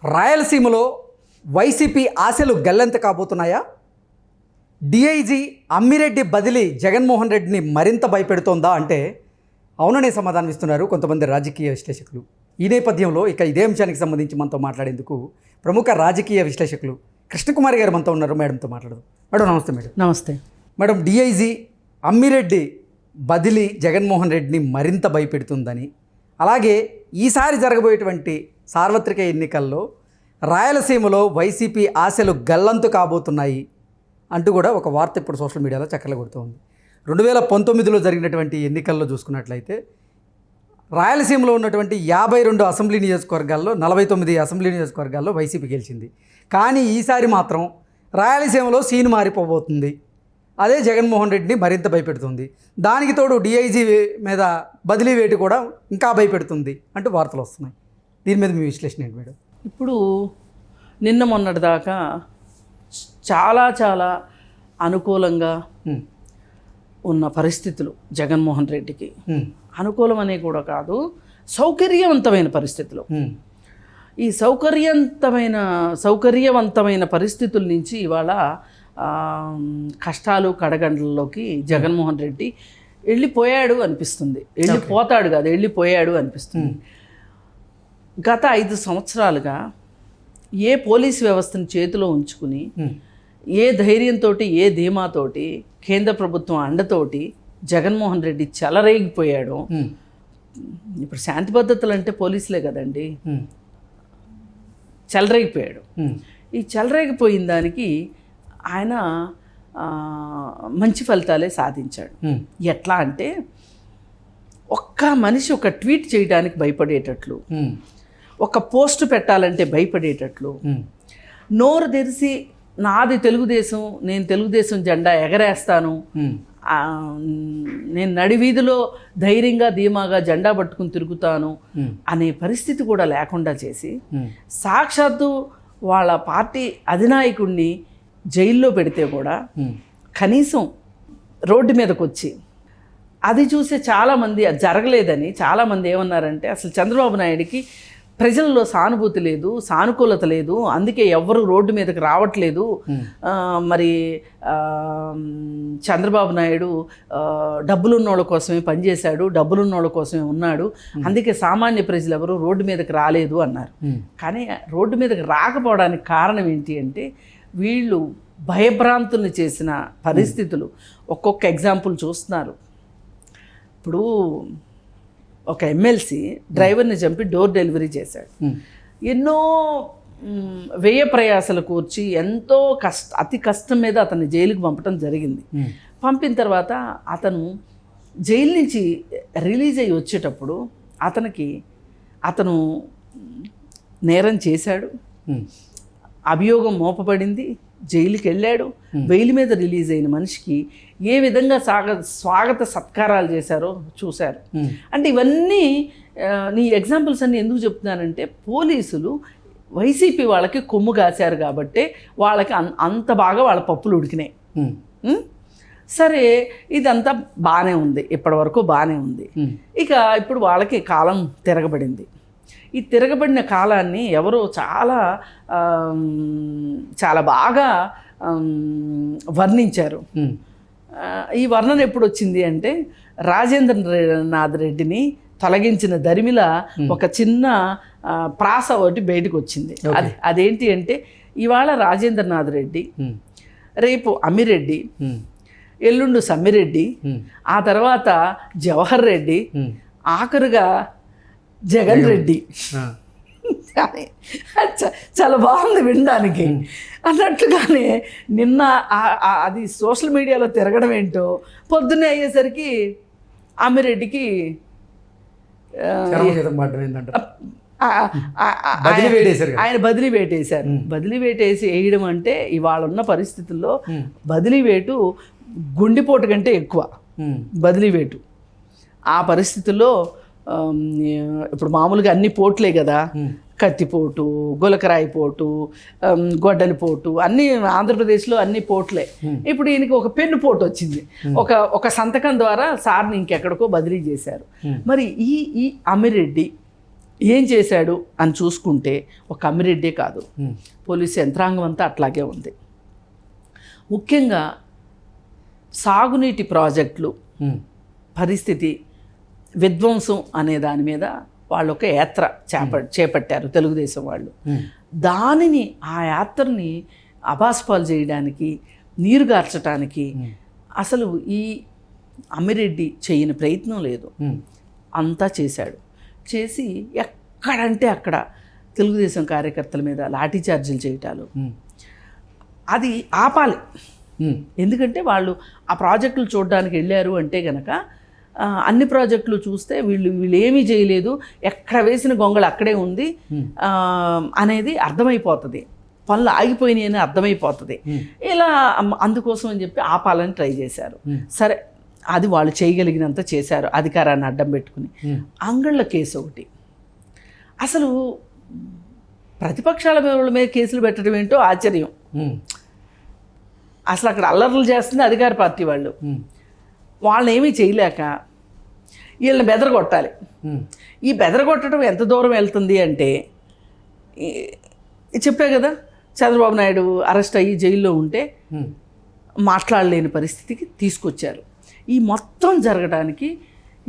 రాయలసీమలో వైసీపీ ఆశలు గల్లంత కాబోతున్నాయా? డిఐజీ అమ్మిరెడ్డి బదిలీ జగన్మోహన్ రెడ్డిని మరింత భయపెడుతోందా అంటే అవుననే సమాధానం ఇస్తున్నారు కొంతమంది రాజకీయ విశ్లేషకులు. ఈ నేపథ్యంలో ఇదే అంశానికి సంబంధించి మనతో మాట్లాడేందుకు ప్రముఖ రాజకీయ విశ్లేషకులు కృష్ణకుమారి గారు మనతో ఉన్నారు. మేడంతో మాట్లాడదాం. మేడం నమస్తే. మేడం నమస్తే. మేడం, డిఐజీ అమ్మిరెడ్డి బదిలీ జగన్మోహన్ రెడ్డిని మరింత భయపెడుతుందని, అలాగే ఈసారి జరగబోయేటువంటి సార్వత్రిక ఎన్నికల్లో రాయలసీమలో వైసీపీ ఆశలు గల్లంతు కాబోతున్నాయి అంటూ కూడా ఒక వార్త ఇప్పుడు సోషల్ మీడియాలో చక్కర్లు కొడుతోంది. 2019లో జరిగినటువంటి ఎన్నికల్లో చూసుకున్నట్లయితే రాయలసీమలో ఉన్నటువంటి 52 అసెంబ్లీ నియోజకవర్గాల్లో 49 అసెంబ్లీ నియోజకవర్గాల్లో వైసీపీ గెలిచింది. కానీ ఈసారి మాత్రం రాయలసీమలో సీన్ మారిపోబోతుంది. అదే జగన్మోహన్ రెడ్డిని మరింత భయపెడుతుంది. దానికి తోడు డిఐజీ మీద బదిలీ వేటు కూడా ఇంకా భయపెడుతుంది అంటూ వార్తలు వస్తున్నాయి. దీని మీద మీ విశ్లేషణ ఏంటి మేడం? ఇప్పుడు నిన్న మొన్నటి దాకా చాలా అనుకూలంగా ఉన్న పరిస్థితులు జగన్మోహన్ రెడ్డికి, అనుకూలం అనే కూడా కాదు, సౌకర్యవంతమైన పరిస్థితులు. ఈ సౌకర్యవంతమైన పరిస్థితుల నుంచి ఇవాళ కష్టాలు కడగండ్లలోకి జగన్మోహన్ రెడ్డి వెళ్ళిపోయాడు అనిపిస్తుంది. వెళ్ళిపోతాడు కాదు, వెళ్ళిపోయాడు అనిపిస్తుంది. గత 5 సంవత్సరాలుగా ఏ పోలీస్ వ్యవస్థను చేతిలో ఉంచుకుని ఏ ధైర్యంతో, ఏ ధీమాతోటి, కేంద్ర ప్రభుత్వం అండతోటి జగన్మోహన్ రెడ్డి చెలరేగిపోయాడు. ఇప్పుడు శాంతి భద్రతలు అంటే పోలీసులే కదండి. చెలరేగిపోయాడు. ఈ చెలరేగిపోయిన దానికి ఆయన మంచి ఫలితాలే సాధించాడు. ఎట్లా అంటే ఒక్క మనిషి ఒక ట్వీట్ చేయడానికి భయపడేటట్లు, ఒక పోస్ట్ పెట్టాలంటే భయపడేటట్లు, నోరు తెరిచి నాది తెలుగుదేశం, నేను తెలుగుదేశం జెండా ఎగరేస్తాను, నేను నడివీధిలో ధైర్యంగా ధీమాగా జెండా పట్టుకుని తిరుగుతాను అనే పరిస్థితి కూడా లేకుండా చేసి సాక్షాత్తు వాళ్ళ పార్టీ అధినాయకుడిని జైల్లో పెడితే కూడా కనీసం రోడ్డు మీదకి వచ్చి అది చూసే చాలామంది అది జరగలేదని చాలామంది ఏమన్నారంటే అసలు చంద్రబాబు నాయుడికి ప్రజల్లో సానుభూతి లేదు, సానుకూలత లేదు, అందుకే ఎవ్వరు రోడ్డు మీదకి రావట్లేదు. మరి చంద్రబాబు నాయుడు డబ్బులున్నోళ్ళ కోసమే పనిచేశాడు, డబ్బులున్నోళ్ళ కోసమే ఉన్నాడు, అందుకే సామాన్య ప్రజలు ఎవరు రోడ్డు మీదకి రాలేదు అన్నారు. కానీ రోడ్డు మీదకి రాకపోవడానికి కారణం ఏంటి అంటే వీళ్ళు భయభ్రాంతుల్ని చేసిన పరిస్థితులు. ఒక్కొక్క ఎగ్జాంపుల్ చూస్తున్నారు. ఇప్పుడు ఒక ఎమ్మెల్సీ డ్రైవర్ని చంపి డోర్ డెలివరీ చేశాడు. ఎన్నో వ్యయ ప్రయాసలు కూర్చి ఎంతో అతి కష్టం మీద అతన్ని జైలుకి పంపడం జరిగింది. పంపిన తర్వాత అతను జైలు నుంచి రిలీజ్ అయ్యి వచ్చేటప్పుడు అతను నేరం చేశాడు, అభియోగం మోపబడింది, జైలుకి వెళ్ళాడు. బెయిల్ మీద రిలీజ్ అయిన మనిషికి ఏ విధంగా స్వాగత సత్కారాలు చేశారో చూశారు. అంటే ఇవన్నీ నీ ఎగ్జాంపుల్స్ అన్నీ ఎందుకు చెప్తున్నానంటే పోలీసులు వైసీపీ వాళ్ళకి కొమ్ము కాశారు కాబట్టి వాళ్ళకి అంత బాగా వాళ్ళ పప్పులు ఉడికినాయి. సరే, ఇదంతా బాగానే ఉంది, ఇప్పటివరకు బాగానే ఉంది. ఇక ఇప్పుడు వాళ్ళకి కాలం తిరగబడింది. ఈ తిరగబడిన కాలాన్ని ఎవరో చాలా బాగా వర్ణించారు. ఈ వర్ణన ఎప్పుడు వచ్చింది అంటే రాజేంద్రనాథ్ రెడ్డిని తొలగించిన దరిమిల ఒక చిన్న ప్రాస ఒకటి బయటకు వచ్చింది. అదేంటి అంటే ఇవాళ రాజేంద్రనాథ్ రెడ్డి, రేపు అమ్మిరెడ్డి, ఎల్లుండు సమ్మిరెడ్డి, ఆ తర్వాత జవహర్ రెడ్డి, ఆఖరుగా జగన్ రెడ్డి. చాలా బాగుంది వినడానికి. అన్నట్లుగానే నిన్న అది సోషల్ మీడియాలో తిరగడం ఏంటో పొద్దున్నే అయ్యేసరికి అమ్మిరెడ్డికి ఆయన బదిలీ వేటేశారు. బదిలీ వేటేసి వేయడం అంటే ఇవాళ ఉన్న పరిస్థితుల్లో బదిలీ వేటు గుండెపోటు కంటే ఎక్కువ బదిలీ వేటు. ఆ పరిస్థితుల్లో ఇప్పుడు మామూలుగా అన్ని పోట్లే కదా, కత్తిపోటు, గులకరాయి పోటు, గొడ్డలి పోటు, అన్నీ ఆంధ్రప్రదేశ్లో అన్ని పోట్లే. ఇప్పుడు ఈయనకి ఒక పెన్ను పోటు వచ్చింది. ఒక సంతకం ద్వారా సార్ని ఇంకెక్కడికో బదిలీ చేశారు. మరి ఈ అమ్మిరెడ్డి ఏం చేశాడు అని చూసుకుంటే ఒక అమ్మిరెడ్డే కాదు, పోలీసు యంత్రాంగం అంతా అట్లాగే ఉంది. ముఖ్యంగా సాగునీటి ప్రాజెక్టులు పరిస్థితి విధ్వంసం అనే దాని మీద వాళ్ళు ఒక యాత్ర చేపట్టారు తెలుగుదేశం వాళ్ళు. దానిని ఆ యాత్రని అబాస్పాలు చేయడానికి, నీరుగార్చడానికి అసలు ఈ అమ్మిరెడ్డి చేయని ప్రయత్నం లేదు. అంతా చేశాడు. చేసి ఎక్కడంటే అక్కడ తెలుగుదేశం కార్యకర్తల మీద లాఠీ చార్జీలు చేయటాలు, అది ఆపాలి. ఎందుకంటే వాళ్ళు ఆ ప్రాజెక్టులు చూడడానికి వెళ్ళారు అంటే గనక అన్ని ప్రాజెక్టులు చూస్తే వీళ్ళు ఏమీ చేయలేదు, ఎక్కడ వేసిన గొంగళి అక్కడే ఉంది అనేది అర్థమైపోతుంది, పనులు ఆగిపోయినాయి అని అర్థమైపోతుంది. ఇలా అందుకోసం అని చెప్పి ఆపాలని ట్రై చేశారు. సరే, అది వాళ్ళు చేయగలిగినంత చేశారు అధికారాన్ని అడ్డం పెట్టుకుని. అంగళ్ళ కేసు ఒకటి, అసలు ప్రతిపక్షాల మీద కేసులు పెట్టడం ఏంటో ఆశ్చర్యం. అసలు అక్కడ అల్లర్లు చేస్తుంది అధికార పార్టీ వాళ్ళు. వాళ్ళని ఏమీ చేయలేక వీళ్ళని బెదరగొట్టాలి. ఈ బెదరగొట్టడం ఎంత దూరం వెళ్తుంది అంటే, చెప్పే కదా, చంద్రబాబు నాయుడు అరెస్ట్ అయ్యి జైల్లో ఉంటే మాట్లాడలేని పరిస్థితికి తీసుకొచ్చారు. ఈ మొత్తం జరగడానికి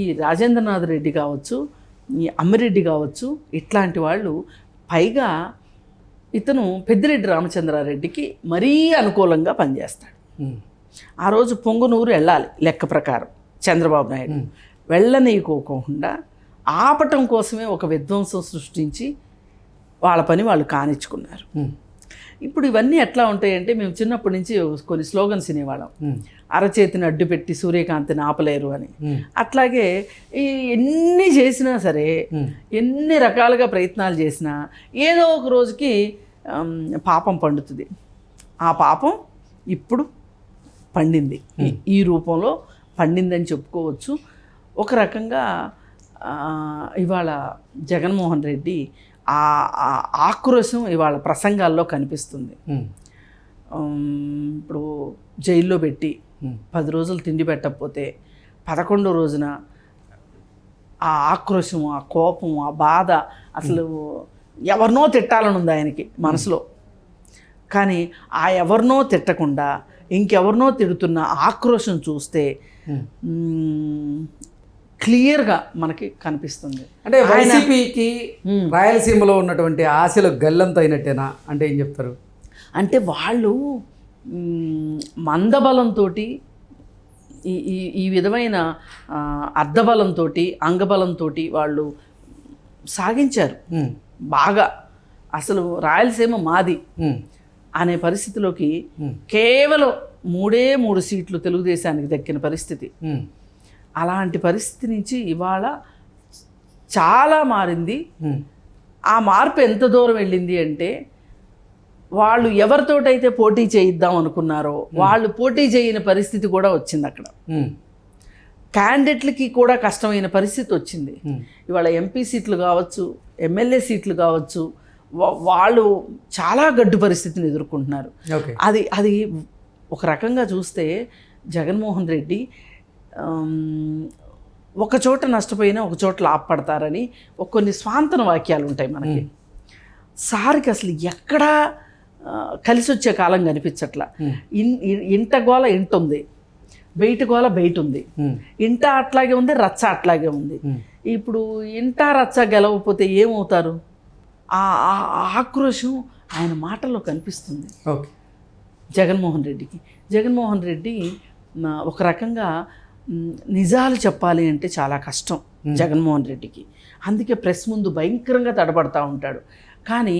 ఈ రాజేంద్రనాథ్ రెడ్డి కావచ్చు, ఈ అమ్మిరెడ్డి కావచ్చు, ఇట్లాంటి వాళ్ళు, పైగా ఇతను పెద్దిరెడ్డి రామచంద్రారెడ్డికి మరీ అనుకూలంగా పనిచేస్తాడు. ఆ రోజు పొంగునూరు వెళ్ళాలి లెక్క ప్రకారం చంద్రబాబు నాయుడు, వెళ్ళనీయకోకుండా ఆపటం కోసమే ఒక విధ్వంసం సృష్టించి వాళ్ళ పని వాళ్ళు కానిచ్చుకున్నారు. ఇప్పుడు ఇవన్నీ ఎట్లా ఉంటాయంటే, మేము చిన్నప్పటి నుంచి కొన్ని స్లోగన్స్ వినేవాళ్ళం, అరచేతిని అడ్డు పెట్టి సూర్యకాంతిని ఆపలేరు అని. అట్లాగే ఎన్ని చేసినా సరే, ఎన్ని రకాలుగా ప్రయత్నాలు చేసినా ఏదో ఒక రోజుకి పాపం పండుతుంది. ఆ పాపం ఇప్పుడు పండింది, ఈ రూపంలో పండిందని చెప్పుకోవచ్చు. ఒక రకంగా ఇవాళ జగన్మోహన్ రెడ్డి ఆ ఆక్రోశం ఇవాళ ప్రసంగాల్లో కనిపిస్తుంది. ఇప్పుడు జైల్లో పెట్టి 10 రోజులు తిండి పెట్టకపోతే 11వ రోజున ఆ ఆక్రోశం, ఆ కోపం, ఆ బాధ, అసలు ఎవరినో తిట్టాలని ఉంది ఆయనకి మనసులో. కానీ ఆ ఎవరినో తిట్టకుండా ఇంకెవరినో తిడుతున్న ఆక్రోశం చూస్తే క్లియర్గా మనకి కనిపిస్తుంది. అంటే వైసీపీకి రాయలసీమలో ఉన్నటువంటి ఆశలు గల్లంత అయినట్టేనా అంటే ఏం చెప్తారు? అంటే వాళ్ళు మందబలంతో, ఈ విధమైన అర్ధబలంతో, అంగబలంతో వాళ్ళు సాగించారు బాగా. అసలు రాయలసీమ మాది అనే పరిస్థితిలోకి కేవలం 3 సీట్లు తెలుగుదేశానికి దక్కిన పరిస్థితి. అలాంటి పరిస్థితి నుంచి ఇవాళ చాలా మారింది. ఆ మార్పు ఎంత దూరం వెళ్ళింది అంటే, వాళ్ళు ఎవరితోటైతే పోటీ చేయిద్దాం అనుకున్నారో వాళ్ళు పోటీ చేయని పరిస్థితి కూడా వచ్చింది. అక్కడ క్యాండిడేట్లకి కూడా కష్టమైన పరిస్థితి వచ్చింది. ఇవాళ ఎంపీ సీట్లు కావచ్చు, ఎమ్మెల్యే సీట్లు కావచ్చు, వాళ్ళు చాలా గడ్డు పరిస్థితిని ఎదుర్కొంటున్నారు. అది ఒక రకంగా చూస్తే జగన్మోహన్ రెడ్డి ఒక చోట నష్టపోయినా ఒక చోట లాభపడతారని కొన్ని స్వాంతన వాక్యాలు ఉంటాయి మనకి. సార్కి అసలు ఎక్కడా కలిసి వచ్చే కాలం కనిపించట్లా. ఇంట గోల ఇంట ఉంది, బయట గోల బయట ఉంది. ఇంట అట్లాగే ఉంది, రచ్చ అట్లాగే ఉంది. ఇప్పుడు ఇంట రచ్చ గెలవకపోతే ఏమవుతారు? ఆ ఆక్రోశం ఆయన మాటల్లో కనిపిస్తుంది జగన్మోహన్ రెడ్డికి. జగన్మోహన్ రెడ్డి ఒక రకంగా నిజాలు చెప్పాలి అంటే చాలా కష్టం జగన్మోహన్ రెడ్డికి. అందుకే ప్రెస్ ముందు భయంకరంగా తడబడతా ఉంటాడు. కానీ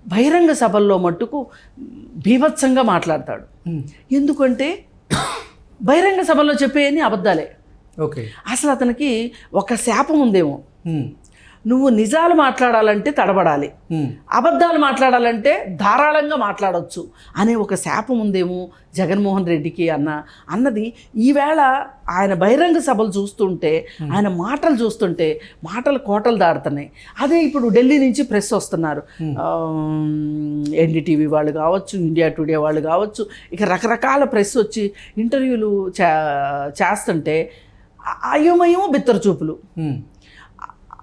బహిరంగ సభల్లో మట్టుకు బీభత్సంగా మాట్లాడతాడు. ఎందుకంటే బహిరంగ సభల్లో చెప్పేయని అబద్ధాలే. అసలు అతనికి ఒక శాపం ఉందేమో, నువ్వు నిజాలు మాట్లాడాలంటే తడబడాలి, అబద్ధాలు మాట్లాడాలంటే ధారాళంగా మాట్లాడవచ్చు అనే ఒక శాపం ఉందేమో జగన్మోహన్ రెడ్డికి అన్నది ఈవేళ ఆయన బహిరంగ సభలు చూస్తుంటే, ఆయన మాటలు చూస్తుంటే మాటలు కోటలు దాడుతున్నాయి. అదే ఇప్పుడు ఢిల్లీ నుంచి ప్రెస్ వస్తున్నారు, ఎన్డీటీవీ వాళ్ళు కావచ్చు, ఇండియా టుడే వాళ్ళు కావచ్చు, ఇక రకరకాల ప్రెస్ వచ్చి ఇంటర్వ్యూలు చేస్తుంటే అయోమయమో బిత్తర చూపులు.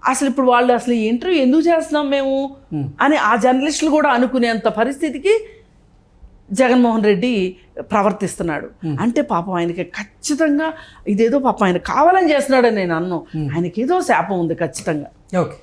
అసలు ఇప్పుడు వాళ్ళు అసలు ఈ ఇంటర్వ్యూ ఎందుకు చేస్తున్నాం మేము అని ఆ జర్నలిస్టులు కూడా అనుకునేంత పరిస్థితికి జగన్మోహన్ రెడ్డి ప్రవర్తిస్తున్నాడు. అంటే పాపం ఆయనకి ఖచ్చితంగా ఇదేదో పాపం ఆయన కావాలని చేస్తున్నాడని నేను అన్నాను. ఆయనకి ఏదో శాపం ఉంది ఖచ్చితంగా. ఓకే.